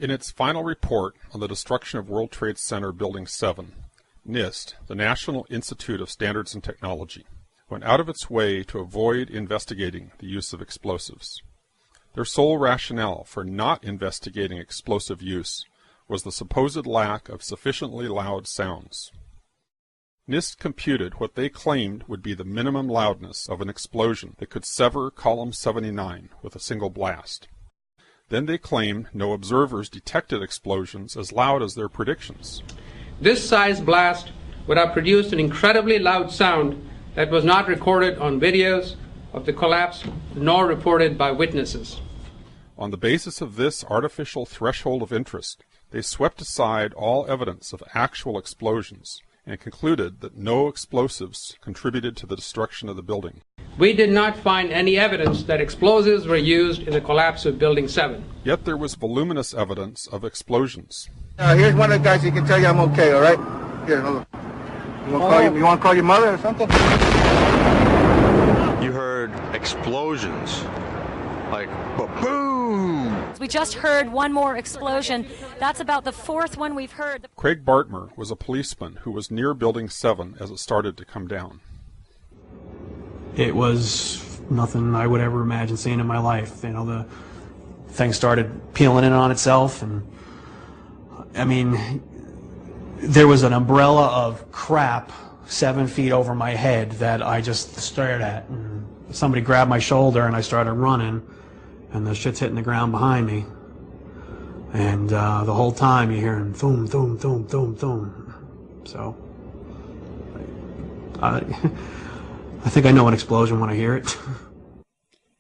In its final report on the destruction of World Trade Center Building 7, NIST, the National Institute of Standards and Technology, went out of its way to avoid investigating the use of explosives. Their sole rationale for not investigating explosive use was the supposed lack of sufficiently loud sounds. NIST computed what they claimed would be the minimum loudness of an explosion that could sever Column 79 with a single blast. Then they claimed no observers detected explosions as loud as their predictions. This size blast would have produced an incredibly loud sound that was not recorded on videos of the collapse nor reported by witnesses. On the basis of this artificial threshold of interest, they swept aside all evidence of actual explosions and concluded that no explosives contributed to the destruction of the building. We did not find any evidence that explosives were used in the collapse of Building 7. Yet there was voluminous evidence of explosions. Here's one of the guys who can tell you I'm okay, all right? Here, hold on. You want to call your mother or something? You heard explosions, like boom. We just heard one more explosion. That's about the fourth one we've heard. Craig Bartmer was a policeman who was near Building 7 as it started to come down. It was nothing I would ever imagine seeing in my life. You know, the thing started peeling in on itself, and I mean, there was an umbrella of crap 7 feet over my head that I just stared at. And somebody grabbed my shoulder and I started running, and the shit's hitting the ground behind me. And the whole time you're hearing thum, thum, thum, thum, thum. So, I think I know an explosion when I hear it.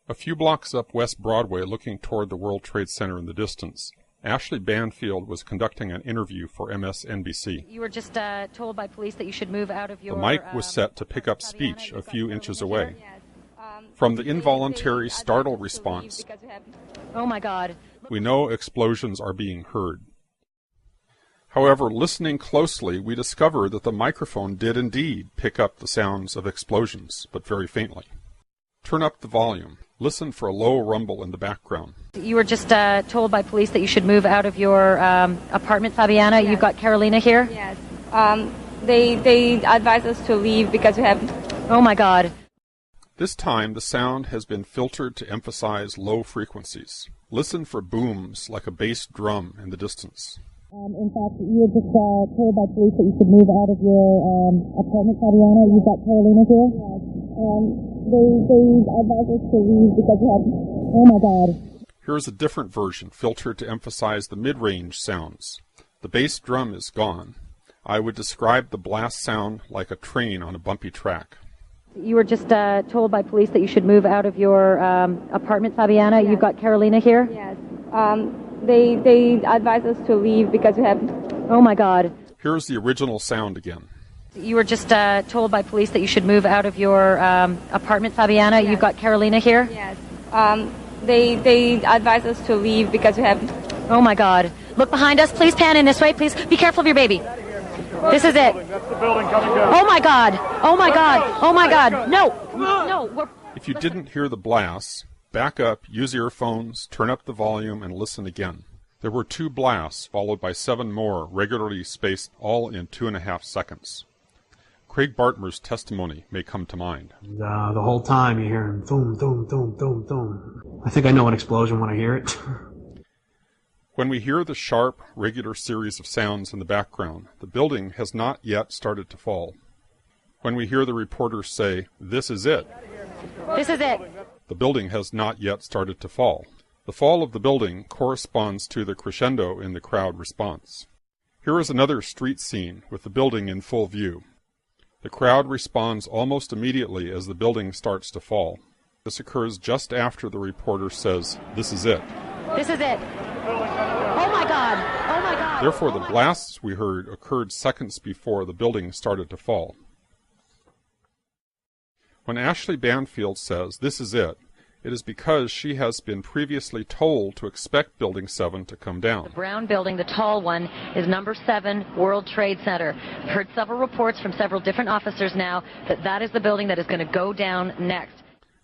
A few blocks up West Broadway, looking toward the World Trade Center in the distance, Ashley Banfield was conducting an interview for MSNBC. You were just told by police that you should move out of your... The mic was set to pick up speech a few inches away. From the involuntary startle response, oh my God, we know explosions are being heard. However, listening closely, we discover that the microphone did indeed pick up the sounds of explosions, but very faintly. Turn up the volume. Listen for a low rumble in the background. You were just told by police that you should move out of your apartment, Fabiana. Yes. You've got Carolina here? Yes. They advised us to leave because we have... Oh my God. This time, the sound has been filtered to emphasize low frequencies. Listen for booms like a bass drum in the distance. In fact, you were just told by police that you should move out of your apartment, Fabiana. You've got Carolina here? Yes. They advised us to leave because we have... Oh my God. Here's a different version, filtered to emphasize the mid-range sounds. The bass drum is gone. I would describe the blast sound like a train on a bumpy track. You were just told by police that you should move out of your apartment, Fabiana. Yes. You've got Carolina here? Yes. They advised us to leave because we have... Oh my God. Here's the original sound again. You were just told by police that you should move out of your apartment, Fabiana. Yes. You've got Carolina here? Yes. They advised us to leave because we have... Oh my God. Look behind us. Please pan in this way. Please be careful of your baby. This is it. That's the building coming down. Oh my God. Oh my God. Oh my God. No. No. If you didn't hear the blasts, back up, use earphones, turn up the volume, and listen again. There were 2 blasts, followed by 7 more, regularly spaced, all in 2.5 seconds. Craig Bartmer's testimony may come to mind. The whole time you're hearing thum, thum, thum, thum, thum. I think I know an explosion when I hear it. When we hear the sharp, regular series of sounds in the background, the building has not yet started to fall. When we hear the reporters say, "This is it," this is it, the building has not yet started to fall. The fall of the building corresponds to the crescendo in the crowd response. Here is another street scene with the building in full view. The crowd responds almost immediately as the building starts to fall. This occurs just after the reporter says, "This is it." This is it. Oh my God. Oh my God. Therefore, the blasts we heard occurred seconds before the building started to fall. When Ashley Banfield says, "This is it," it is because she has been previously told to expect Building 7 to come down. The brown building, the tall one, is number 7 World Trade Center. I've heard several reports from several different officers now that that is the building that is going to go down next.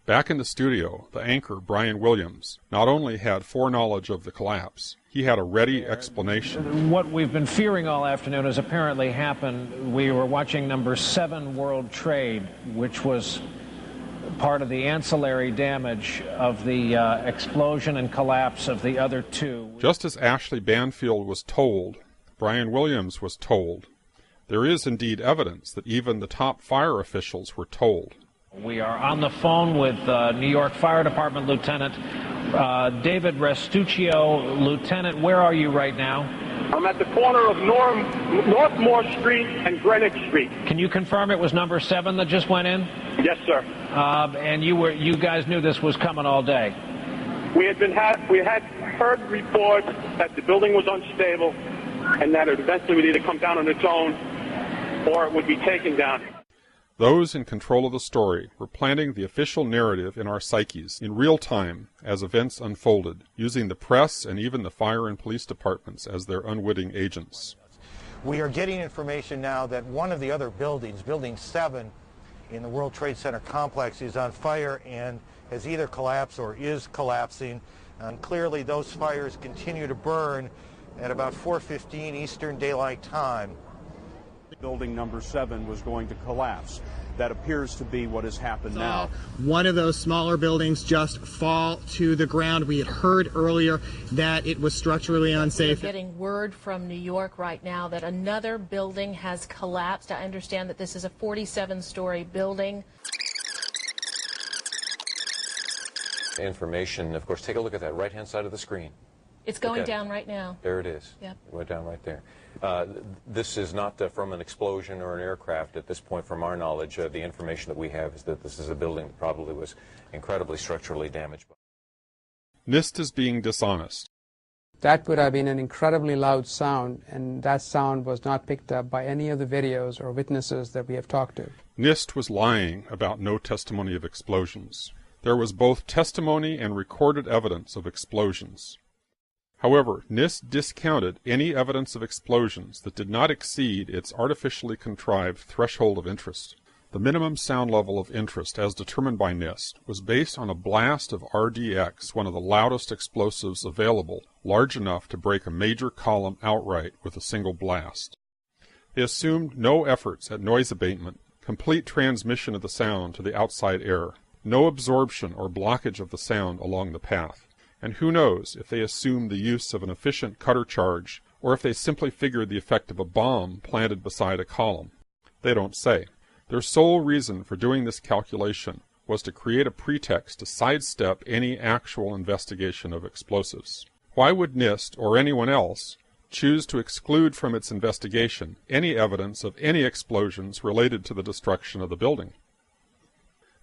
Back in the studio, the anchor, Brian Williams, not only had foreknowledge of the collapse, he had a ready explanation. What we've been fearing all afternoon has apparently happened. We were watching number 7 World Trade, which was part of the ancillary damage of the explosion and collapse of the other 2. Just as Ashley Banfield was told, Brian Williams was told. There is indeed evidence that even the top fire officials were told. We are on the phone with New York Fire Department Lieutenant David Restuccio. Lieutenant, where are you right now? I'm at the corner of Northmore Street and Greenwich Street. Can you confirm it was number 7 that just went in? Yes, sir. And you guys knew this was coming all day? We had heard reports that the building was unstable and that it eventually would either come down on its own or it would be taken down. Those in control of the story were planting the official narrative in our psyches in real time as events unfolded, using the press and even the fire and police departments as their unwitting agents. We are getting information now that one of the other buildings, Building 7 in the World Trade Center complex, is on fire and has either collapsed or is collapsing. And clearly those fires continue to burn at about 4:15 Eastern Daylight Time. Building number 7 was going to collapse. That appears to be what has happened now. One of those smaller buildings just fall to the ground. We had heard earlier that it was structurally unsafe. We're getting word from New York right now that another building has collapsed. I understand that this is a 47-story building. Information, of course, take a look at that right-hand side of the screen. It's going down right now. There it is. Yep. It went down right there. This is not from an explosion or an aircraft at this point, from our knowledge. The information that we have is that this is a building that probably was incredibly structurally damaged. NIST is being dishonest. That would have been an incredibly loud sound, and that sound was not picked up by any of the videos or witnesses that we have talked to. NIST was lying about no testimony of explosions. There was both testimony and recorded evidence of explosions. However, NIST discounted any evidence of explosions that did not exceed its artificially contrived threshold of interest. The minimum sound level of interest, as determined by NIST, was based on a blast of RDX, one of the loudest explosives available, large enough to break a major column outright with a single blast. They assumed no efforts at noise abatement, complete transmission of the sound to the outside air, no absorption or blockage of the sound along the path. And who knows if they assumed the use of an efficient cutter charge, or if they simply figured the effect of a bomb planted beside a column. They don't say. Their sole reason for doing this calculation was to create a pretext to sidestep any actual investigation of explosives. Why would NIST, or anyone else, choose to exclude from its investigation any evidence of any explosions related to the destruction of the building?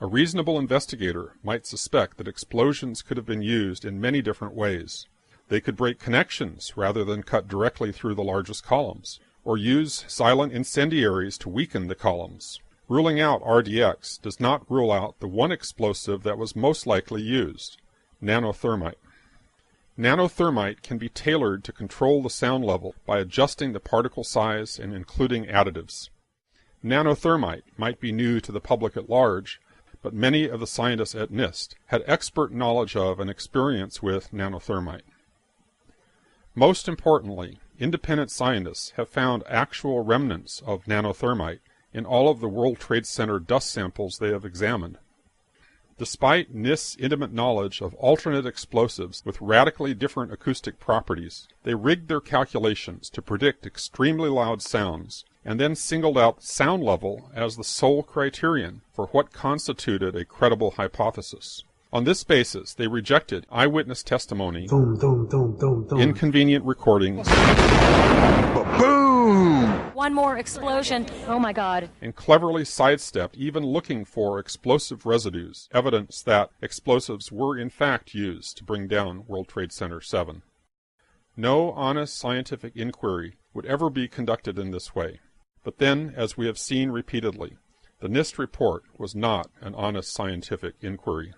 A reasonable investigator might suspect that explosions could have been used in many different ways. They could break connections rather than cut directly through the largest columns, or use silent incendiaries to weaken the columns. Ruling out RDX does not rule out the one explosive that was most likely used, nanothermite. Nanothermite can be tailored to control the sound level by adjusting the particle size and including additives. Nanothermite might be new to the public at large, but many of the scientists at NIST had expert knowledge of and experience with nanothermite. Most importantly, independent scientists have found actual remnants of nanothermite in all of the World Trade Center dust samples they have examined. Despite NIST's intimate knowledge of alternate explosives with radically different acoustic properties, they rigged their calculations to predict extremely loud sounds, and then singled out sound level as the sole criterion for what constituted a credible hypothesis. On this basis, they rejected eyewitness testimony, inconvenient recordings, boom! One more explosion. Oh my God. And cleverly sidestepped even looking for explosive residues, evidence that explosives were in fact used to bring down World Trade Center 7. No honest scientific inquiry would ever be conducted in this way. But then, as we have seen repeatedly, the NIST report was not an honest scientific inquiry.